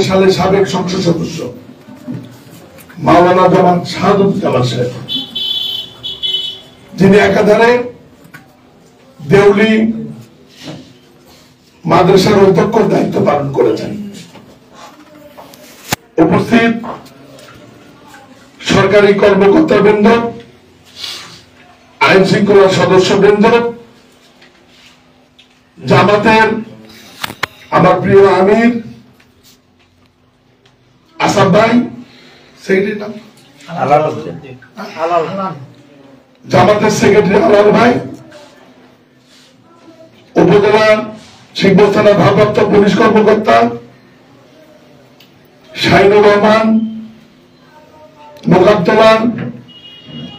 সালে সাবেক সংসদ সদস্য মাওলানা জামান শাহাদুজ্জামান সাহেব, যিনি একাধারে দেউলি মাদ্রাসার অধ্যক্ষর দায়িত্ব পালন করেছেন। উপস্থিত সরকারি কর্মকর্তাবৃন্দ, আইন শৃঙ্খলা সদস্যবৃন্দ, জামাতের আমার প্রিয় আমির আসাদ ভাই, জামাতের সেক্রেটারি আলাল ভাই, উপজেলা শিবগঞ্জ থানার ভারপ্রাপ্ত পুলিশ কর্মকর্তা শাহিনুর রহমান, মোকাদ্দমার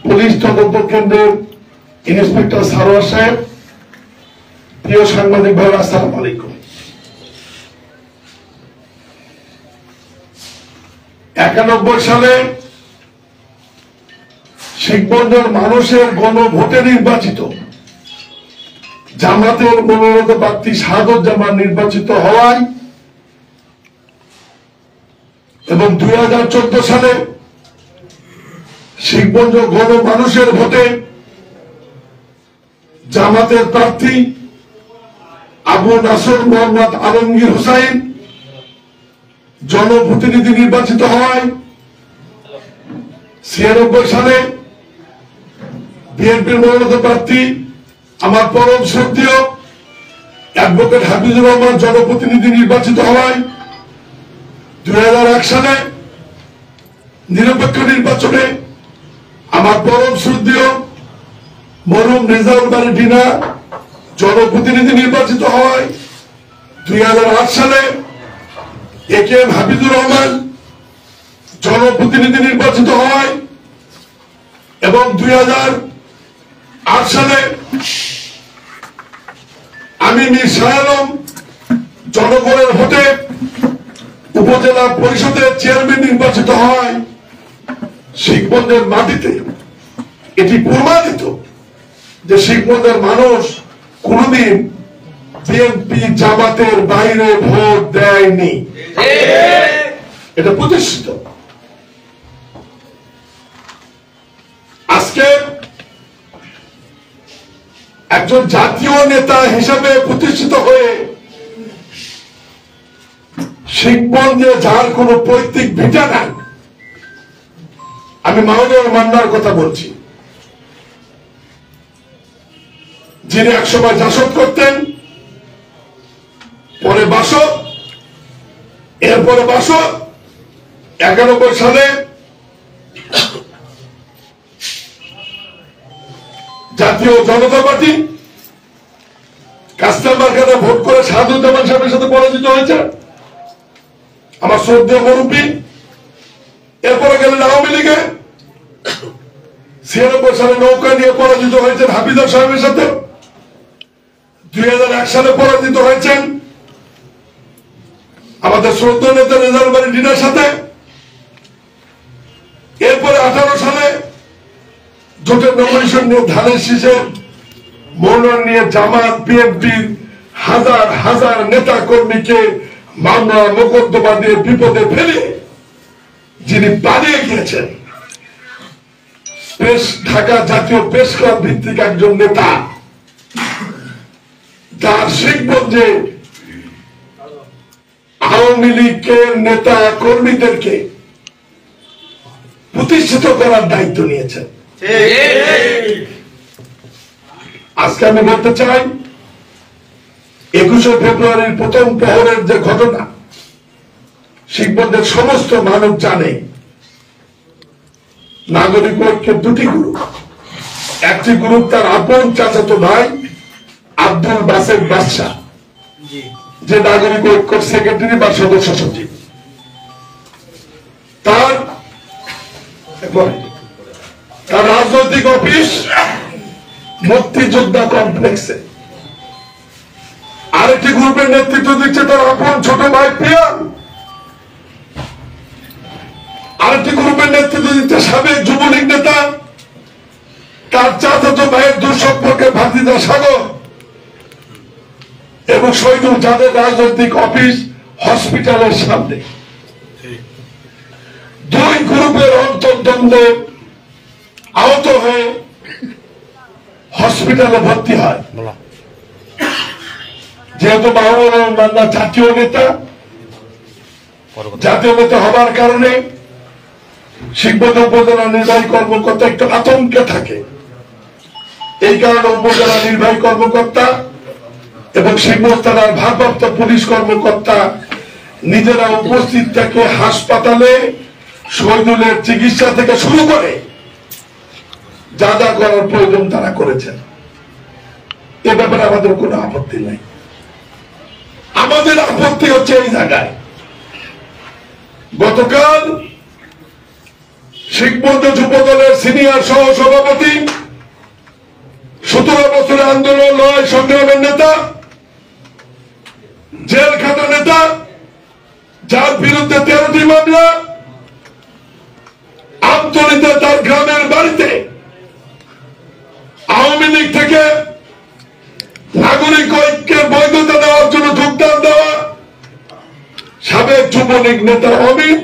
পুলিশ তদন্ত কেন্দ্রের ইন্সপেক্টর সারোয়ার সাহেব, প্রিয় সাংবাদিক ভাই, আসসালামু আলাইকুম। 91 সালে শিবগঞ্জের মানুষের গণভোটে নির্বাচিত জামাতের মনোনীত প্রার্থী শাহাদুজ্জামান নির্বাচিত হওয়ায় এবং 2014 সালে শিবগঞ্জ গণমানুষের ভোটে জামাতের প্রার্থী আবু নাসর মোহাম্মদ আলমগীর হুসাইন জনপ্রতিনিধি নির্বাচিত হওয়ায় 96 সালে বিএনপির মনোনীত প্রার্থী আমার পরম শ্রদ্ধেয় অ্যাডভোকেট হাফিজুর রহমান জনপ্রতিনিধি নির্বাচিত হওয়ায় 2001 সালে নিরপেক্ষ নির্বাচনে আমার পরম শ্রদ্ধেয় মরহুম রেজাউল বারী ডিনা জনপ্রতিনিধি নির্বাচিত হওয়ায় 2008 সালে একেএম হাফিজুর রহমান জনপ্রতিনিধি নির্বাচিত হওয়ায় এবং 2008 সালে আমি মীর শাহ আলম জনগণের ভোটে উপজেলা পরিষদের চেয়ারম্যান নির্বাচিত হয়। শিবগঞ্জের মাটিতে এটি প্রমাণিত যে শিবগঞ্জের মানুষ কোনদিন বিএনপি জামাতের বাইরে ভোট দেয়নি, এটা প্রতিষ্ঠিত। আজকে একজন জাতীয় নেতা হিসেবে প্রতিষ্ঠিত হয়ে শিবগঞ্জে যার কোন পৈতৃক ভিটা নাই, আমি মাওলানা মান্নার কথা বলছি, যিনি একসময় জাসদ করতেন, পরে বাসদ, এরপরে বাসদ, 91 সালে জাতীয় জনতা পার্টি কাস্টমারকে ভোট করে শাহাদুজ্জামান সাহেবের সাথে পরাজিত হয়েছে আমার শ্রদ্ধেয় মুরব্বী। এরপরে গেলেন আওয়ামী লীগে, 96 সালে নৌকা নিয়ে পরাজিত হয়েছেন হাফিজা সাহেবের সাথে, 2001 সালে পরাজিত হয়েছেন আমাদের শ্রদ্ধেয় নেতা রেজাউল বারী ডিনার সাথে। এরপরে 18 সালে জোটের নমিনেশন নিয়ে ধানের শীষে মনোনয়ন নিয়ে জামাত বিএনপির হাজার হাজার নেতা কর্মীকে মামলা মোকদ্দমা দিয়ে বিপদে ফেলে যিনি পালিয়ে গিয়েছেন, ঢাকা জাতীয় প্রেস ক্লাব ভিত্তিক একজন নেতা, যার শিবগঞ্জে আওয়ামী লীগের নেতা কর্মীদেরকে প্রতিষ্ঠিত করার দায়িত্ব নিয়েছেন। আজকে আমি বলতে চাই, 21শে ফেব্রুয়ারির প্রথম প্রহরের যে ঘটনা, শিবগঞ্জের সমস্ত মানুষ জানে নাগরিক ঐক্যের দুটি গ্রুপ, একটি গ্রুপ তার আপন চাচাতো ভাই আব্দুল বাসের বাদশাহ, যে নাগরিক ঐক্যের সেক্রেটারি বা সদস্য সচিব, তার রাজনৈতিক অফিস মুক্তিযোদ্ধা কমপ্লেক্সে। আরেকটি গ্রুপের নেতৃত্ব দিচ্ছে তার আপন ছোট ভাই পিয়ান, আরেকটি গ্রুপের নেতৃত্ব দিচ্ছে সাবেক যুবলীগ নেতা, তার চাচাতো ভাইয়ের দুঃসম্পর্কে ভাতিজা সাগর, এবং শহীদুল, যাদের রাজনৈতিক অফিস হসপিটালের সামনে। গ্রুপের অন্তর্দ্বন্দ্বে আহত হয়ে হসপিটালে ভর্তি হয়। যেহেতু মাহবুবুর রহমান মান্না জাতীয় নেতা হবার কারণে শিবগঞ্জ উপজেলা নির্বাহী কর্মকর্তা একটু আতঙ্কে থাকে। এই কারণে উপজেলা নির্বাহী কর্মকর্তা এবং শিবগঞ্জ থানার ভারপ্রাপ্ত পুলিশ কর্মকর্তা নিজেরা উপস্থিত থেকে হাসপাতালে শহীদুলের চিকিৎসা থেকে শুরু করে যা যা করার প্রয়োজন তারা করেছেন। এ ব্যাপারে আমাদের কোনো আপত্তি নাই। আমাদের আপত্তি হচ্ছে এই জায়গায়, গতকাল শিবগঞ্জ যুবদলের সিনিয়র সহ সভাপতি, 17 বছরের আন্দোলন লড়াই সংগ্রামের নেতা, জেল খাটা নেতা, যার বিরুদ্ধে 13টি মামলা, আমতলীতে তার গ্রামের বাড়িতে আওয়ামী লীগ থেকে নাগরিক ঐক্যের বৈধতা দেওয়ার জন্য যোগদান দেওয়া সাবেক যুবলীগ নেতা অমিত,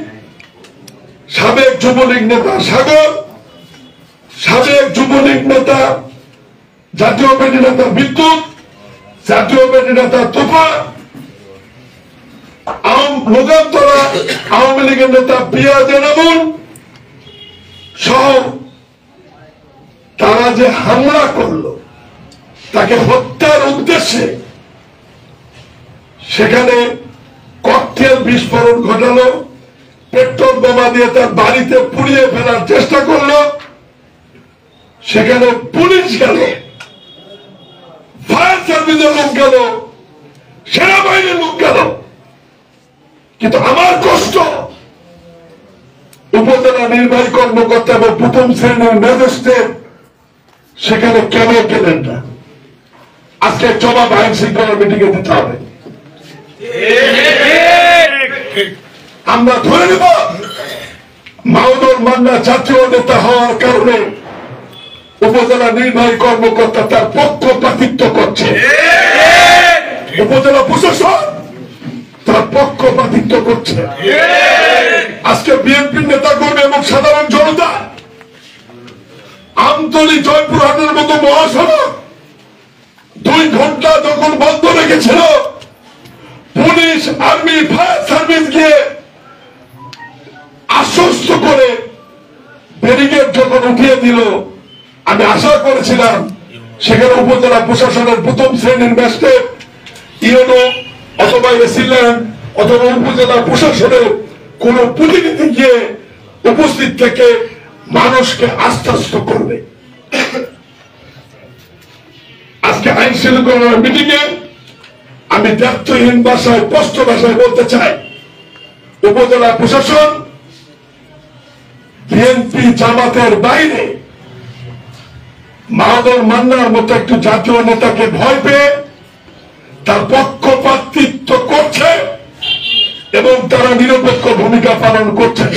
সাবেক যুবলীগ নেতা সাগর, সাবেক যুবলীগ নেতা জাতীয় পার্টি নেতা বিদ্যুৎ, জাতীয় পার্টি নেতা তোফা, লোকান্তরা আওয়ামী লীগের নেতা পিয়াজ এনামুল সহ তারা যে হামলা করলো তাকে হত্যার উদ্দেশ্যে সেখানে ককটেল বিস্ফোরণ ঘটালো, পেট্রোল বোমা দিয়ে তার বাড়িতে পুড়িয়ে ফেলার চেষ্টা করলো। সেখানে পুলিশ গেল, ফায়ার সার্ভিসের লোক গেল, সেনাবাহিনীর লোক গেল, কিন্তু আমার কষ্ট উপজেলা নির্বাহী কর্মকর্তা এবং প্রথম শ্রেণীর ম্যাজিস্ট্রেট সেখানে কেন গেলেন না? আজকে জবাব আইন শৃঙ্খলা মিটিং এ দিতে হবে। আমরা ধরে নেব মাহবুবুর মান্না জাতীয় নেতা হওয়ার কারণে উপজেলা নির্বাহী কর্মকর্তা তার পক্ষপাতিত্ব করছে, উপজেলা প্রশাসন তার পক্ষপাতিত্ব করছে। আজকে বিএনপির নেতা কর্মী এবং সাধারণ জনতা আমতলী জয়পুরহাটের মতো মহাসড়ক 2 ঘন্টা যখন বন্ধ রেখেছিল, পুলিশ, আর্মি, ফায়ার সার্ভিস গিয়ে আশ্বস্ত করে ব্যারিকেড যখন উঠিয়ে দিল, আমি আশা করেছিলাম সেখানে উপজেলা প্রশাসনের প্রথম শ্রেণীর ম্যাজিস্ট্রেট, ইউনো অথবা এসিল্যান্ড অথবা উপজেলা প্রশাসনের কোন প্রতিনিধি গিয়ে উপস্থিত থেকে মানুষকে আশ্বস্ত করবে। আজকে আইন শৃঙ্খলার মিটিং এ আমি দায়িত্বহীন ভাষায়, স্পষ্ট ভাষায় বলতে চাই, উপজেলা প্রশাসন বিএনপি জামাতের বাইরে মাহবুবুর মান্নার মতো একটু জাতীয় নেতাকে ভয় পেয়ে তার পক্ষপাতিত্ব করছে এবং তারা নিরপেক্ষ ভূমিকা পালন করছেন।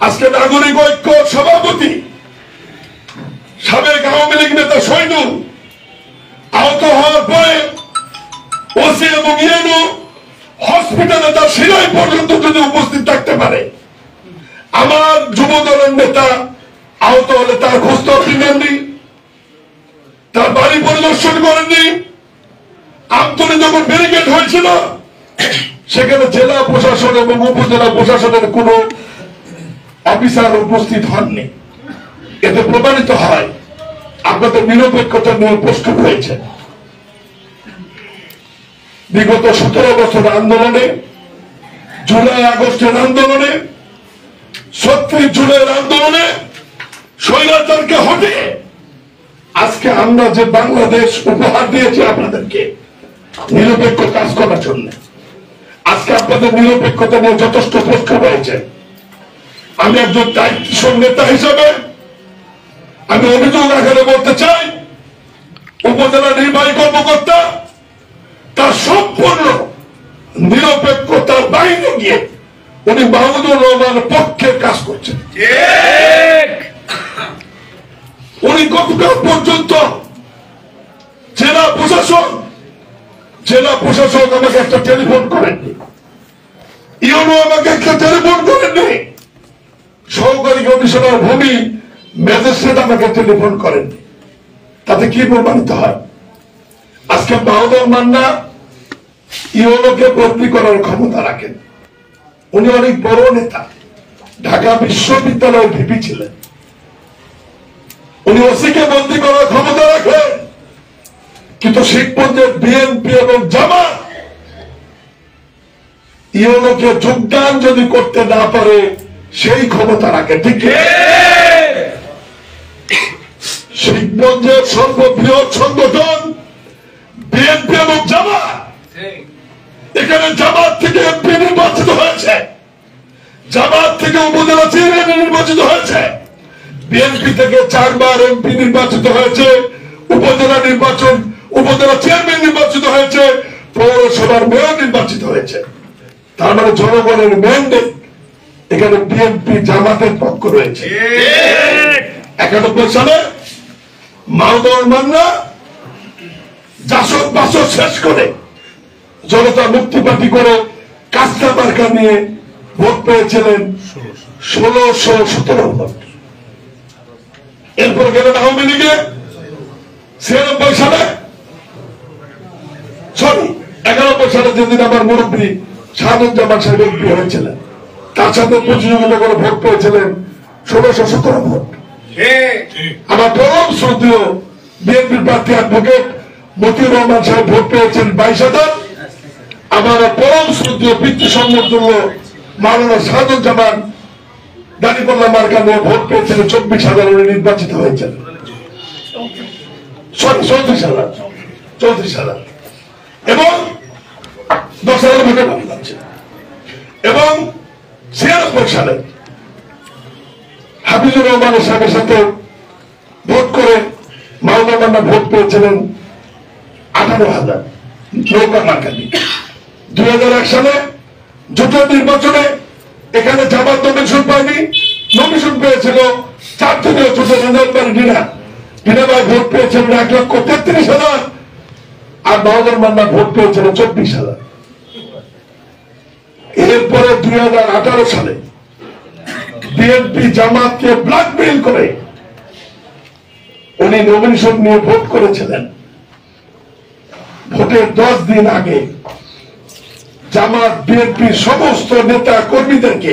আজকে নাগরিক ঐক্য সভাপতি সাবেক আওয়ামী লীগ নেতা শহীদুল আহত হওয়ার পরে ওসি এবং ইউনো হসপিটালে তার শিরাই পর্যন্ত যদি উপস্থিত থাকতে পারে, আমার যুব দলের নেতা আহত হলে তার খোঁজ আপনি নেননি, তার বাড়ি পরিদর্শন করেননি। আমতলী যখন ব্যারিকেড হয়েছিল সেখানে জেলা প্রশাসন এবং উপজেলা প্রশাসনের কোন অফিসার উপস্থিত হননি। এতে প্রমাণিত হয় আপনাদের নিরপেক্ষতা নিয়ে প্রশ্ন হয়েছে। বিগত 17 বছর আন্দোলনে, জুলাই আগস্টের আন্দোলনে, 36 জুলাইয়ের আন্দোলনে স্বৈরাচারকে হটিয়ে আজকে আমরা যে বাংলাদেশ উপহার দিয়েছি আপনাদেরকে নিরপেক্ষ কাজ করার জন্য, আজকে আপনাদের নিরপেক্ষতা নিয়ে যথেষ্ট প্রশ্ন হয়েছে। আমি একজন দায়িত্বশীল নেতা হিসাবে আমি অভিযোগ আকারে বলতে চাই, উপজেলা নির্বাহী কর্মকর্তা তার সম্পূর্ণ নিরপেক্ষতার বাইরে গিয়ে উনি মাহমুদুর রহমানের পক্ষে কাজ করছেন। উনি গতকাল পর্যন্ত জেলা প্রশাসক আমাকে একটা টেলিফোন করেননি, ইউনো আমাকে একটা টেলিফোন করেননি, কমিশনার ভূমি ম্যাজিস্ট্রেট আমাকে টেলিফোন করেন, তাতে কি প্রমাণিত হয়? আজকে বাহাদুর মান্না ইউনোকে বদলি করার ক্ষমতা রাখেন। উনি অনেক বড় নেতা, ঢাকা বিশ্ববিদ্যালয়ের ভিপি ছিলেন। উনি ওসিকে বদলি করার ক্ষমতা রাখেন, কিন্তু শিখপঞ্জের বিএনপি এবং জামাত ইউনোকে যোগদান যদি করতে না পারে সেই ক্ষমতা রাখে। ঠিক শিখপঞ্জের সর্ববৃহৎ সংগঠন বিএনপি এবং জামাত, এখানে জামাত থেকে এমপি নির্বাচিত হয়েছে, জামাত থেকে উপজেলা চেয়ারম্যান নির্বাচিত হয়েছে, বিএনপি থেকে 4 বার এমপি নির্বাচিত হয়েছে, উপজেলা চেয়ারম্যান নির্বাচিত হয়েছে, পৌরসভার মেয়র নির্বাচিত হয়েছে। তার মানে জনগণের ম্যান্ডেট এখানে বিএনপি জামাতের পক্ষ রয়েছে। 91 সালে মাহমুদুর মান্না জাসদ বাসদ শেষ করে জনতা মুক্তি পার্টি করে কাস্তা মার্কা নিয়ে ভোট পেয়েছিলেন 1617 ভোট। এরপর গেলেন আওয়ামী লীগে 96 সালে, 91 সালে যেদিন আমার মুরব্বী শাহাদুজ্জামান সাহেব এমপি হয়েছিলেন, তার সাথে প্রতিযোগিতা করে ভোট পেয়েছিলেন 1617 ভোট। আমার পরম শ্রদ্ধেয় বিএনপির প্রার্থী অ্যাডভোকেট মতিউর রহমান সাহেব ভোট পেয়েছেন 22,000। আমার পরম শ্রদ্ধেয় পিতৃসম্মতুল্য মাওলানা শাহাদুজ্জামান দাঁড়িপাল্লা মার্কা নিয়ে ভোট পেয়েছিলেন 24,000, উনি নির্বাচিত হয়েছেন 34,000 এবং 10,000 ভোটে বাকি যাচ্ছে। এবং 96 সালে হাফিজুর রহমানের সাথে সাথে ভোট করে মাওলানা মান্না ভোট পেয়েছিলেন 18,000 নৌকা মার্কা দিয়ে। 2001 সালে জোটের নির্বাচনে এখানে জামাত নমিনেশন পায়নি, নমিনেশন পেয়েছিল 4 দলীয় জোটের ডিনা ভাই ভোট পেয়েছিলেন 1,33,000 আর মাহমুদুর মান্না ভোট পেয়েছিলেন 24,000। এরপরে 2018 সালে বিএনপি জামাতকে ব্ল্যাকমেইল করে উনি নমিনেশন নিয়ে ভোট করেছিলেন। ভোটের 10 দিন আগে জামাত বিএনপির সমস্ত নেতা কর্মীদেরকে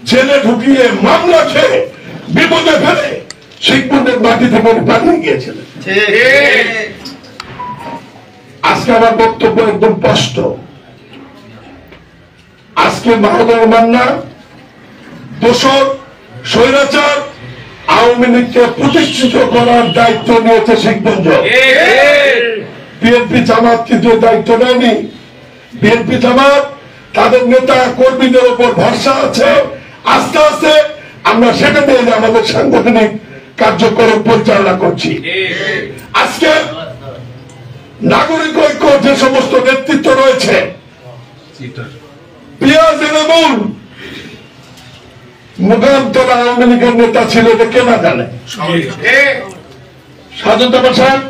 জেলে ঢুকিয়ে মামলা খেয়ে বিপদে ফেলে শিখপঞ্জের মাটি থেকে পালিয়ে গিয়েছিলেন। আজকে আমার বক্তব্য একদম স্পষ্ট। আজকে মাহমুদুর মান্না দোষর স্বৈরাচার আওয়ামী লীগকে প্রতিষ্ঠিত করার দায়িত্ব নিয়েছে শিখপঞ্জ। বিএনপি জামাত কিন্তু দায়িত্ব নেয়নি। বিএনপি জামাত তাদের নেতা কর্মীদের উপর ভরসা আছে, আস্থা আছে, আমরা সেটা দিয়ে আমাদের সাংগঠনিক কার্যক্রম পরিচালনা করছি। আজকে নাগরিক ঐক্য যে সমস্ত নেতৃত্ব রয়েছে, পিয়াজ এনামুল মুগামতলা আওয়ামী লীগের নেতা ছিল, এটা কে না জানে? শাহাদুজ্জামান সাহেব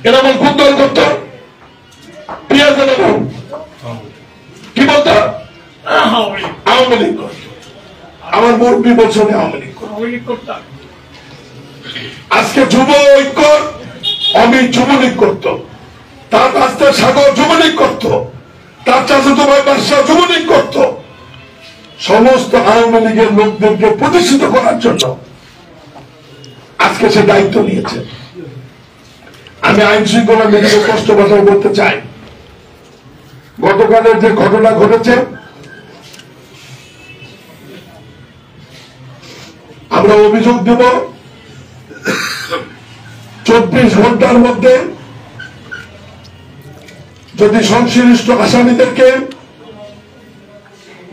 এনামুল কোন দল করত? পিয়াজ এনামুল কি বলত? আওয়ামী লীগ করত। আমার মুরব্বী বলছেন আওয়ামী লীগ করত। আজকে যুব ঐক্য অমিত যুবলীগ করত, তার রাস্তা সাগর যুবলীগ করত, তার চাচাতো ভাই বাদশাহ যুবলীগ করত। সমস্ত আওয়ামী লীগের লোকদেরকে প্রতিষ্ঠিত করার জন্য আজকে সে দায়িত্ব নিয়েছে। আমি আইন শৃঙ্খলা মেনে স্পষ্ট ভাষায় বলতে চাই, গতকালের যে ঘটনা ঘটেছে, আমরা অভিযোগ দেব 24 ঘন্টার মধ্যে যদি সংশ্লিষ্ট আসামিদেরকে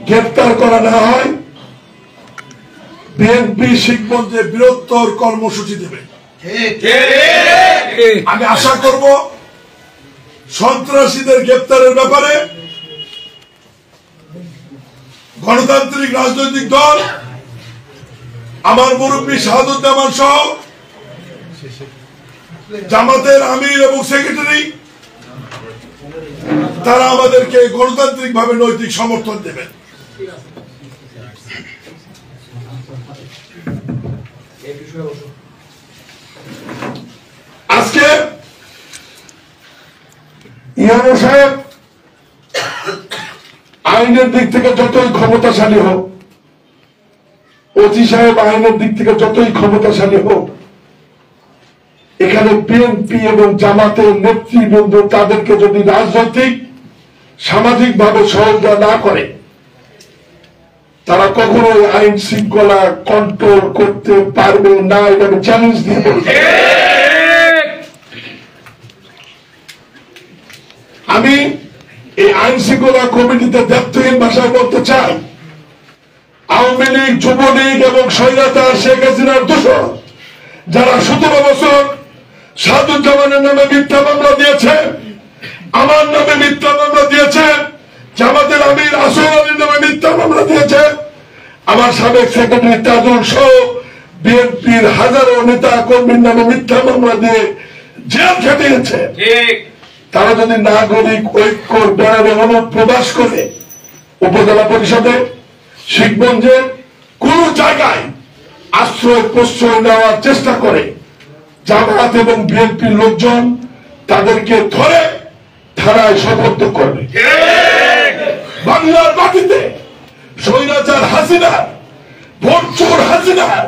গ্রেফতার করা না হয়, বিএনপি শিখপঞ্জে বৃহত্তর কর্মসূচি দেবে। আমি আশা করব সন্ত্রাসীদের গ্রেফতারের ব্যাপারে গণতান্ত্রিক রাজনৈতিক দল, আমার মুরব্বী শাহাদুজ্জামান সহ জামাতের আমির এবং সেক্রেটারি, তারা আমাদেরকে গণতান্ত্রিক ভাবে নৈতিক সমর্থন দেবেন। আজকে ইয়ানো সাহেব আইনের দিক থেকে যতই ক্ষমতাশালী হোক, ওসি সাহেব আইনের দিক থেকে যতই ক্ষমতাশালী হোক, এখানে বিএনপি এবং জামাতের নেতৃবৃন্দ তাদেরকে যদি রাজনৈতিক সামাজিক ভাবে সহযোগিতা না করে, তারা কখনোই আইন শৃঙ্খলা কন্ট্রোল করতে পারবে না। এটা আমি চ্যালেঞ্জ দিয়ে বলছি। আমি এই আইন শৃঙ্খলা কমিটিতে দায়িত্বহীন ভাষায় বলতে চাই, আওয়ামী লীগ, যুবলীগ এবং স্বৈরাচার শেখ হাসিনার দোষর যারা 17 বছর সাদুজ্জামানের নামে মিথ্যা মামলা দিয়েছে, আমার নামে মিথ্যা মামলা দিয়েছে, জামাতের আমির আসর আলীর নামে মিথ্যা মামলা দিয়েছে, আমার সাবেক সেক্রেটারি তাজুল সহ বিএনপির হাজারো নেতা কর্মীর নামে মিথ্যা মামলা দিয়ে জেল খেটিয়েছে, তারা যদি নাগরিক ঐক্যর ব্যানারে অনুপ্রবেশ করে উপজেলা পরিষদে, শিখগঞ্জে কোন জায়গায় আশ্রয় প্রশ্রয় নেওয়ার চেষ্টা করে, জামাত এবং বিএনপির লোকজন তাদেরকে ধরে থানায় সোপর্দ করবে। বাংলার মাটিতে স্বৈরাচার হাসিনার, ভোটচোর হাসিনার,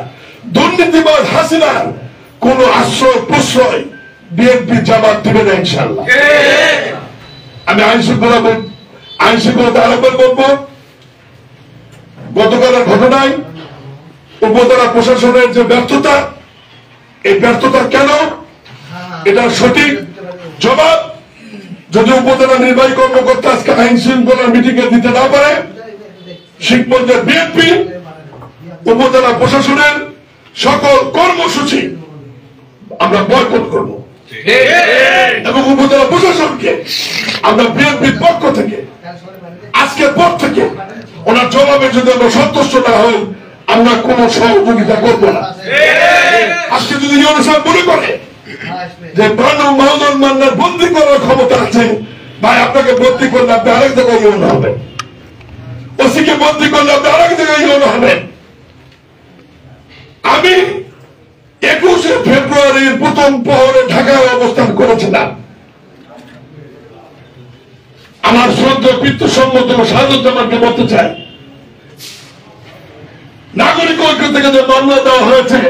দুর্নীতিবাদ হাসিনার কোন আশ্রয় প্রশ্রয় বিএনপি জামাত দিবে না ইনশাআল্লাহ। আমি আইন শৃঙ্খলাতে আহ্বান করবো, গতকালের ঘটনায় উপজেলা প্রশাসনের যে ব্যর্থতা, এই ব্যর্থতা কেন, এটা সঠিক জবাব যদি উপজেলা নির্বাহী কর্মকর্তা আজকে আইন শৃঙ্খলার মিটিং এ দিতে না পারে, শিখগঞ্জের বিএনপি উপজেলা প্রশাসনের সকল কর্মসূচি আমরা বয়কট করব এবং উপজেলা প্রশাসনকে আমরা বিএনপির পক্ষ থেকে আজকের পর থেকে ওনার জবাবে যদি আমরা সন্তুষ্ট না হই, আমরা কোন সহযোগিতা করবো না। আজকে যদি মনে করে যে মাহমুদুল মান্নার বন্দী করার ক্ষমতা আছে, ভাই আপনাকে বন্দী করলে আপনি আরেক জায়গায় ইউন হবেন, ওসিকে বন্দী করলে আপনি আরেক জায়গায় ইউন হবেন। আমি 21শে ফেব্রুয়ারির প্রথম প্রহরে ঢাকায় অবস্থান করেছিলাম। আমার শ্রদ্ধা পিতৃসম্মত সাদুজ্জামানকে বলতে চাই, নাগরিক ঐক্য থেকে যে মামলা দেওয়া হয়েছে,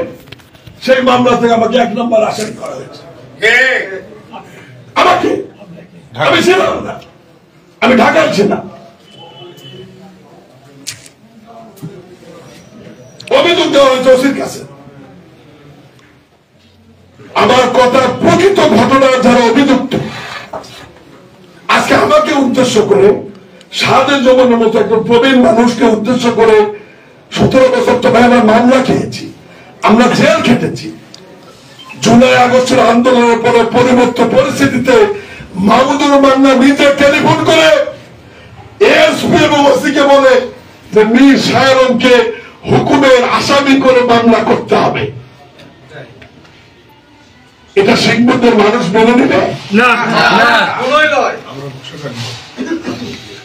সেই মামলা থেকে আমাকে 1 নম্বর আসামি করা হয়েছে। আমাকে, আমি ছিলাম না, আমি ঢাকায় ছিলাম। অভিযোগ দেওয়া হয়েছে ওসির কাছে। আমার কথা প্রকৃত ঘটনার যারা অভিযুক্ত, আজকে আমাকে উদ্দেশ্য করে, সাদের জমানোর মতো একজন প্রবীণ মানুষকে উদ্দেশ্য করে 17 বছর তো ভাই আমরা মামলা খেয়েছি, আমরা জেল খেটেছি। জুলাই আগস্টের আন্দোলনের পরে পরিবর্তিত পরিস্থিতিতে মাহমুদুর মান্না নিজে টেলিফোন করে এএসপি এবং ওসিকে বলে যে মীর শায়রনকে হুকুমের আসামি করে মামলা করতে হবে। এটা শিখগঞ্জের মানুষ মেনে নেবে না।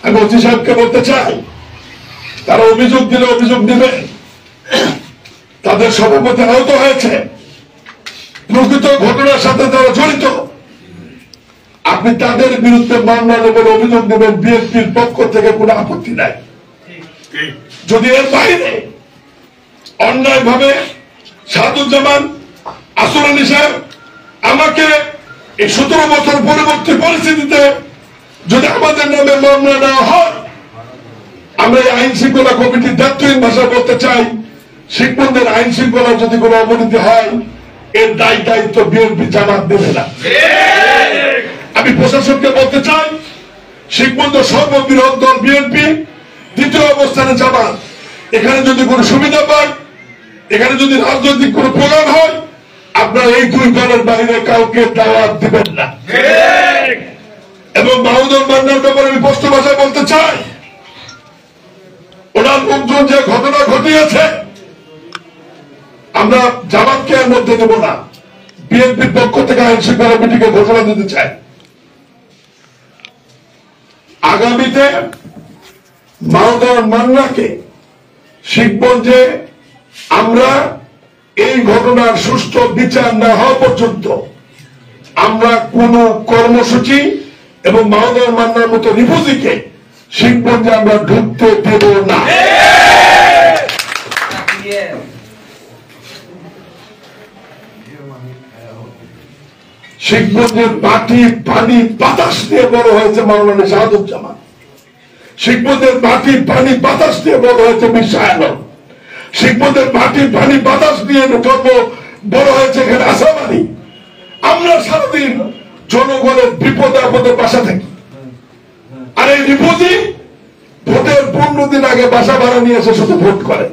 আমি ওসি সাহেবকে বলতে চাই, তারা অভিযোগ দিলে অভিযোগ দিবে, তাদের সভাপতি আহত হয়েছে, প্রকৃত ঘটনার সাথে তারা জড়িত, আপনি তাদের বিরুদ্ধে মামলা নেবেন, অভিযোগ নেবেন, বিএনপির পক্ষ থেকে কোনো আপত্তি নাই। যদি এর বাইরে অন্যায় ভাবে সাদুজ্জামান, আসর আলী সাহেব আমাকে এই 17 বছর পরবর্তী পরিস্থিতিতে যদি আমাদের নামে মামলা নেওয়া হয়, আমরা এই আইন শৃঙ্খলা কমিটির দায়িত্বহীন ভাষা বলতে চাই, শিখগঞ্জের আইন শৃঙ্খলা যদি কোনো অবনতি হয়, এর দায়িত্ব বিএনপি জামাত দেবে না। আমি প্রশাসনকে বলতে চাই, শিখগঞ্জ সর্ববৃহৎ দল বিএনপি, দ্বিতীয় অবস্থানে জামাত, এখানে যদি কোনো সুবিধা পায়, এখানে যদি রাজনৈতিক কোনো প্রোগ্রাম হয়, আপনারা এই 2 দলের বাইরে কাউকে দাওয়াত দিবেন না। এবং মাহমুদুর মান্নার ব্যাপারে আমি স্পষ্ট ভাষায় বলতে চাই, ওনার লোকজন যে ঘটনা ঘটিয়েছে, আমরা জামাতকে এর মধ্যে দেব না। বিএনপির পক্ষ থেকে আইন শৃঙ্খলা কমিটিকে ঘোষণা দিতে চাই, আগামীতে মাহমুদুর মান্নাকে শিখগঞ্জে আমরা এই ঘটনার সুষ্ঠু বিচার না হওয়া পর্যন্ত আমরা কোন কর্মসূচি এবং মাহমুদুর মান্নার মতো রিফিউজিকে শিখগঞ্জে আমরা ঢুকতে দেব না। শিখগঞ্জের মাটি পানি বাতাস দিয়ে বড় হয়েছে মাওলানা শাহাদুজ্জামান, শিখগঞ্জের মাটি পানি বাতাস দিয়ে বড় হয়েছে মির শাহ আলম, শিখগঞ্জের মাটি পানি বাতাস দিয়ে বড় হয়েছে এখানে আসাম আলী। আমরা সারাদিন জনগণের বিপদে আপদে বাসা থাকি, আর এই রিফিউজি ভোটের 15 দিন আগে বাসা ভাড়া নিয়ে এসে শুধু ভোট করে।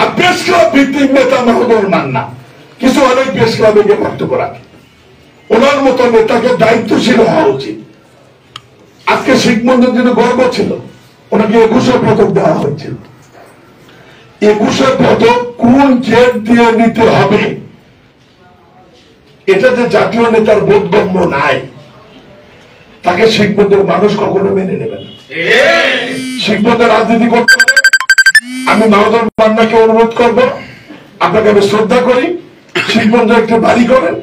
আর প্রেস ক্লাব ভিত্তিক নেতা মাহমুদুর মান্না কিছু অনেক প্রেস ক্লাবে গিয়ে বক্তব্য রাখে। ওনার মতো নেতাকে দায়িত্বশীল হওয়া উচিত। আজকে শিখগঞ্জের জন্য গর্ব ছিল, ওনাকে 21 পদক দেওয়া হয়েছিল। 21 পদক কোন গেট দিয়ে নিতে হবে এটা যে জাতীয় নেতার বোধগম্য নাই, তাকে শিখগঞ্জের মানুষ কখনো মেনে নেবে না। শিখগঞ্জের রাজনীতি করতে হবে। আমি মাহমুদুর মান্নাকে অনুরোধ করবো, আপনাকে আমি শ্রদ্ধা করি, শিখগঞ্জে একটি বাড়ি করেন,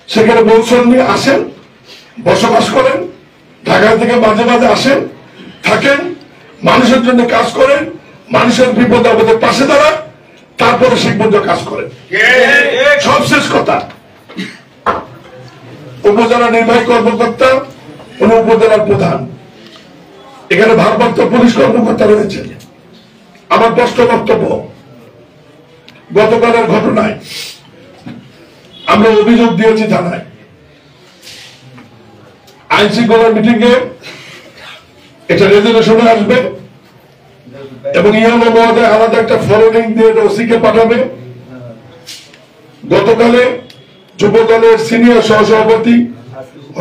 সেখানে বৌসল নিয়ে আসেন, বসবাস করেন, ঢাকা থেকে মাঝে মাঝে আসেন, থাকেন, মানুষের জন্য কাজ করেন, মানুষের বিপদ আপদের পাশে দাঁড়ান, তারপরে শিখগঞ্জ কাজ করেন। সবশেষ কথা, উপজেলা নির্বাহী কর্মকর্তা, উনি উপজেলার প্রধান, এখানে ভারপ্রাপ্ত পুলিশ কর্মকর্তা রয়েছে। আমার স্পষ্ট বক্তব্য, গতকালের ঘটনায় আমরা অভিযোগ দিয়েছি থানায়। আইন শৃঙ্খলা মিটিং এ এটা রেজুলেশনে আসবে এবং ইউনো মহোদয় আলাদা একটা ফরওয়ার্ডিং দিয়ে ওসিকে পাঠাবে। গতকালে যুব দলের সিনিয়র সহসভাপতি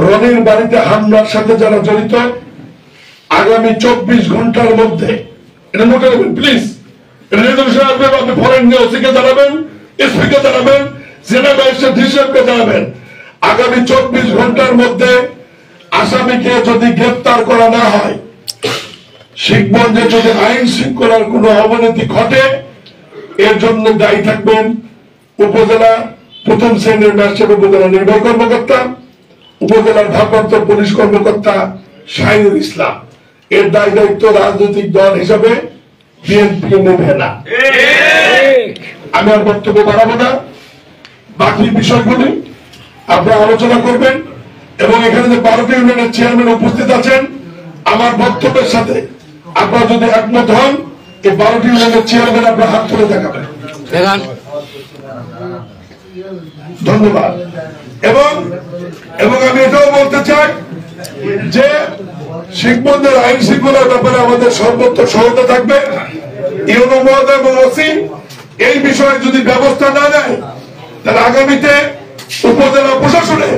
রনির বাড়িতে হামলার সাথে যারা জড়িত, আগামী 24 ঘন্টার মধ্যে, এটা নোট করবেন প্লিজ, রেজুলেশন আসবে, আপনি ফরেন নিয়ে ওসিকে জানাবেন, এসপিকে জানাবেন, জেলা ম্যাজিস্ট্রেট হিসেবকে জানাবেন। আগামী 24 ঘন্টার মধ্যে আসামিকে যদি গ্রেফতার করা না হয়, শিখগঞ্জে যদি আইন শৃঙ্খলার কোন অবনতি ঘটে, এর জন্য দায়ী থাকবেন উপজেলা প্রথম শ্রেণীর ম্যাজিস্ট্রেট, উপজেলা নির্বাহী কর্মকর্তা, উপজেলার ভারপ্রাপ্ত পুলিশ কর্মকর্তা শাহিনুল ইসলাম। এর দায় দায়িত্ব রাজনৈতিক দল হিসাবে বিএনপি নেবে না। আমি আর বক্তব্য বাড়াবো না, বাকি বিষয়গুলি আপনারা আলোচনা করবেন এবং এখানে যে 12টি ইউনিয়নের চেয়ারম্যান উপস্থিত আছেন, আমার বক্তব্যের সাথে আপনারা যদি একমত হন, এই 12টি ইউনিয়নের চেয়ারম্যান আপনার হাত তুলে দেখাবেন। ধন্যবাদ। এবং আমি এটাও বলতে চাই যে শিখগঞ্জের আইন শৃঙ্খলার ব্যাপারে আমাদের সর্বোচ্চ সহায়তা থাকবে। ইউনো মহোদয় এবং ওসি এই বিষয়ে যদি ব্যবস্থা না নেয়, তাহলে আগামীতে উপজেলা প্রশাসনে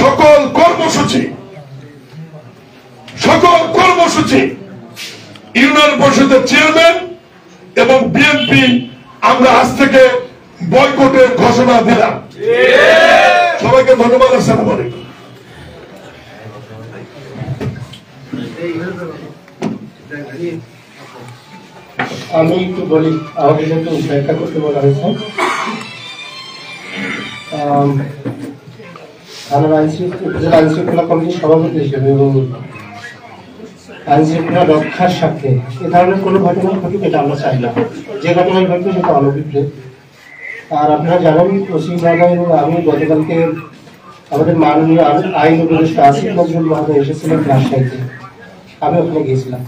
সকল কর্মসূচি ইউনিয়ন পরিষদের চেয়ারম্যান এবং বিএনপি আমরা আজ থেকে বয়কটের ঘোষণা দিলাম। সবাইকে ধন্যবাদ। আসসালামু আলাইকুম। আমি একটু বলি, আমাকে যেহেতু ব্যাখ্যা করতে বলা হয়েছে, আমার উপজেলা আইন শৃঙ্খলা কমিটির সভাপতি হিসেবে এবং আইন শৃঙ্খলা রক্ষার স্বার্থে এ ধরনের কোনো ঘটনা ঘটুক, এটা আমরা চাই না। যে ঘটনায় ঘটবে সেটা অনভিপ্রেত। আর আপনারা জানেন, ওসি মহোদয় এবং আমি গতকালকে আমাদের মাননীয় আইন উপদেষ্টা আসিফ নজরুল মহোদয় এসেছিলেন রাজশাহীতে, আমি ওখানে গিয়েছিলাম।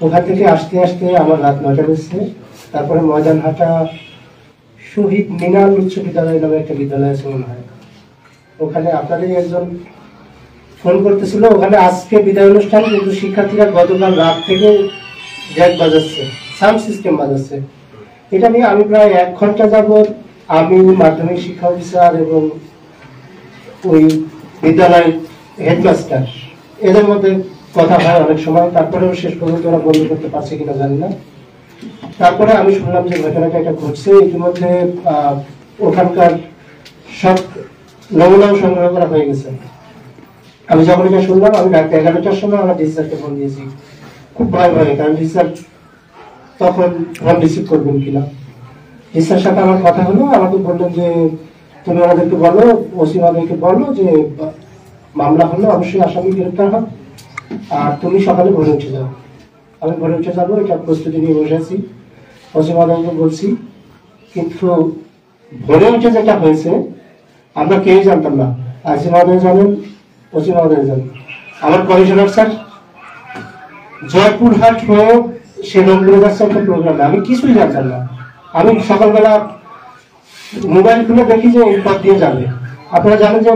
ওখান থেকে আসতে আসতে আমার রাত 9টা বেজেছে। তারপরে ময়দানহাটা শহীদ মিনাল উচ্চ বিদ্যালয় নামে একটা বিদ্যালয় আছে মনে হয়, ওখানে আপনাদের একজন ফোন করতেছিল। ওখানে আজকে বিদায় অনুষ্ঠান, কিন্তু শিক্ষার্থীরা গতকাল রাত থেকে জ্যাক বাজাচ্ছে, সাউন্ড সিস্টেম বাজাচ্ছে। এটা নিয়ে আমি প্রায় 1 ঘন্টা যাবৎ, আমি মাধ্যমিক শিক্ষা অফিসার এবং ওই বিদ্যালয়ের হেডমাস্টার, এদের মধ্যে কথা হয় অনেক সময়। তারপরেও শেষ পর্যন্ত ওরা বন্ধ করতে পারছে কিনা জানি না। তারপরে আমি শুনলাম যে ঘটনাটা এটা ঘটছে। ইতিমধ্যে ওখানকার সব নমুনাও সংগ্রহ করা হয়ে গেছে। আমি যখন এটা শুনলাম, আমি রাত 11টার সময় আমার ডিসিআরকে ফোন দিয়েছি, খুব ভয়, কারণ ডিসিআর তখন ফোন রিসিভ করবেন কিনা। স্যার সাথে আমার কথা হলো, আমাকে বললেন যে তুমি আমাদেরকে বলো, ওসি আমাদেরকে বলো যে মামলা হলো, অবশ্যই আসামি গ্রেপ্তার হবে, আর তুমি সকালে ভোরে উঠে যাও। আমি ভোরে উঠে যাবো, এটা প্রস্তুতি নিয়ে বসে আছি। ওসি আমাদেরকে বলছি, কিন্তু ভোরে উঠে যেটা হয়েছে আমরা কেউই জানতাম না। আইসি মহোদয় জানেন, ওসি মহোদয় জানেন, আমার কমিশনার স্যার জয়পুরহাট হয়ে সে রংপুরে যাচ্ছে একটা প্রোগ্রামে, আমি কিছুই জানতাম না। আমি সকালবেলা মোবাইল খুলে দেখি যে এই পথ দিয়ে যাবে। আপনারা জানেন যে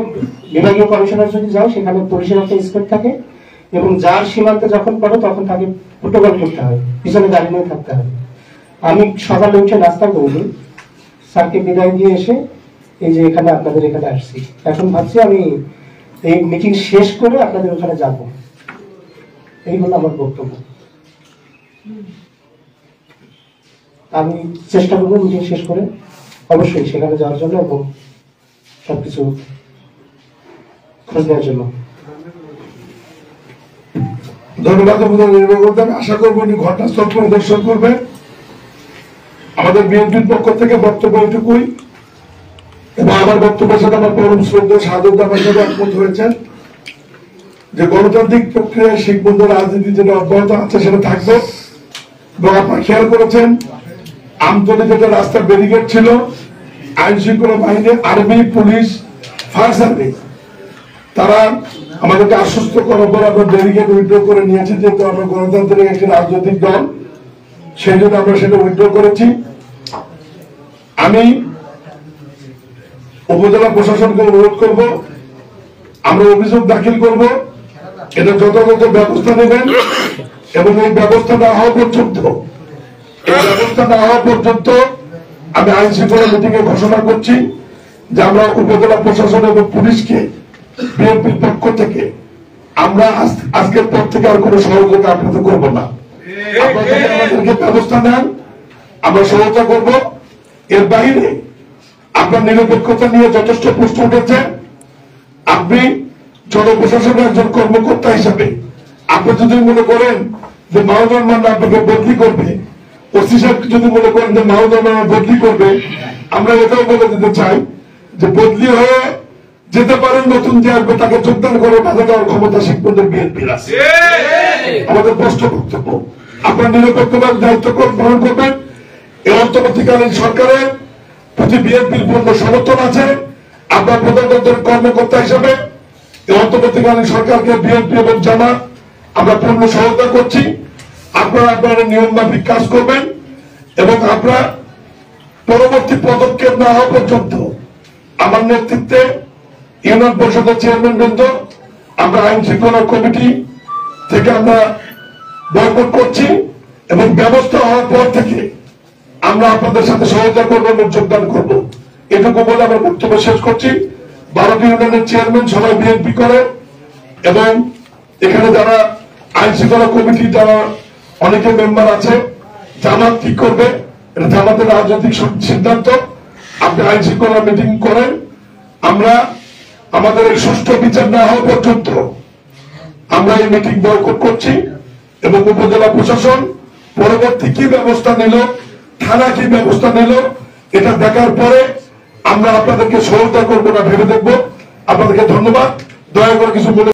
বিভাগীয় কমিশনার যদি যায় সেখানে পুলিশের একটা স্কোর থাকে, এবং যার সীমান্তে যখন পড়ে তখন তাকে প্রোটোকল করতে হয়, পিছনে গাড়ি নিয়ে থাকতে হয়। আমি সকালে উঠে নাস্তা করি, স্যারকে বিদায় দিয়ে এসে এই যে এখানে আপনাদের এখানে আসছি। এখন ভাবছি আমি এই মিটিং শেষ করে আপনাদের ওখানে যাব, এই হলো আমার বক্তব্য। আমি চেষ্টা করবো মিটিং শেষ করে অবশ্যই সেখানে যাওয়ার জন্য এবং সবকিছু খোঁজ নেওয়ার জন্য। ধন্যবাদ। নির্ভর করতে আমি আশা করবো উনি ঘটনাস্থল পরিদর্শন করবেন। আমাদের বিএনপির পক্ষ থেকে বক্তব্য এটুকুই, এবং আমার বক্তব্যের সাথে আমার পরম শ্রদ্ধেয় সাধক আমার সাথে একমত হয়েছেন যে গণতান্ত্রিক প্রক্রিয়ায় শিখ বন্ধু রাজনীতি যেটা অব্যাহত আছে সেটা থাকবে। এবং আপনারা খেয়াল করেছেন আমতলী যেটা রাস্তার ব্যারিকেড ছিল, আইন শৃঙ্খলা বাহিনী, আর্মি, পুলিশ, ফায়ার সার্ভিস তারা আমাদেরকে আশ্বস্ত করার পর আমরা ব্যারিকেড উইথড্র করে নিয়েছি, যেহেতু আমরা গণতান্ত্রিক একটি রাজনৈতিক দল, সেই জন্য আমরা সেটা উইথড্র করেছি। আমি উপজেলা প্রশাসনকে অনুরোধ করব, আমরা অভিযোগ দাখিল করব, এটা যথাযথ ব্যবস্থা নেবেন, এবং এই ব্যবস্থা না হওয়া পর্যন্ত আমি আইন শৃঙ্খলা মিটিং এ ঘোষণা করছি যে আমরা উপজেলা প্রশাসন এবং পুলিশকে বিএনপির পক্ষ থেকে আমরা আজকের পর থেকে আর কোনো সহযোগিতা আপনাদের করবো না। আপনারা যদি আমাদেরকে ব্যবস্থা নেন আমরা সহায়তা করব। এর বাইরে আপনার নিরপেক্ষতা নিয়ে যথেষ্ট প্রশ্ন উঠেছে। আপনি জনপ্রশাসনের একজন কর্মকর্তা হিসাবে আপনি যদি মনে করেন যে মাহমুদুর রহমান আপনাকে বদলি করবে, ওসি সাহেব যদি মনে করেন যে মাহমুদুর রহমান বদলি করবে, আমরা এটাও বলে দিতে চাই যে বদলি হয়ে যেতে পারেন, নতুন যে আসবে তাকে যোগদান করে বাধা দেওয়ার ক্ষমতা শিখবন্ধের বিএনপির আছে। আমাদের স্পষ্ট বক্তব্য, আপনার নিরপেক্ষভাবে দায়িত্ব পালন করবেন। এই অন্তর্বর্তীকালীন সরকারের প্রতি বিএনপির পূর্ণ সমর্থন আছে। আপনার প্রধানমন্ত্রীর কর্মকর্তা হিসেবে এই অন্তর্বর্তীকালীন সরকারকে বিএনপি এবং জামাত আমরা পূর্ণ সহায়তা করছি। আপনারা আপনারা নিয়ম মাফিক কাজ করবেন, এবং আপনারা পরবর্তী পদক্ষেপ না হওয়া পর্যন্ত আমার নেতৃত্বে ইউনিয়ন পরিষদের চেয়ারম্যান বৃন্দ, আমরা আইন শৃঙ্খলা কমিটি থেকে আমরা বয়কট করছি, এবং ব্যবস্থা হওয়ার পর থেকে আমরা আপনাদের সাথে সহায়তা করবো এবং যোগদান করবো। এটুকু বলে আমার বক্তব্য শেষ করছি। 12টি ইউনিয়নের চেয়ারম্যান সবাই বিএনপি করে, এবং এখানে যারা আইন শৃঙ্খলা কমিটি যারা অনেকে মেম্বার আছে, জামাত ঠিক করবে, এটা জামাতের রাজনৈতিক সিদ্ধান্ত। আপনি আইন শৃঙ্খলা মিটিং করেন, আমরা আমাদের এই সুষ্ঠু বিচার না হওয়া পর্যন্ত আমরা এই মিটিং বয়কট করছি, এবং উপজেলা প্রশাসন পরবর্তী কি ব্যবস্থা নিল, থানা কি ব্যবস্থা নিল, এটা দেখার পরে আমরা আপনাদেরকে সহায়তা করবো না ভেবে দেখবো। আপনাদেরকে ধন্যবাদ। দয়া করে কিছু বলে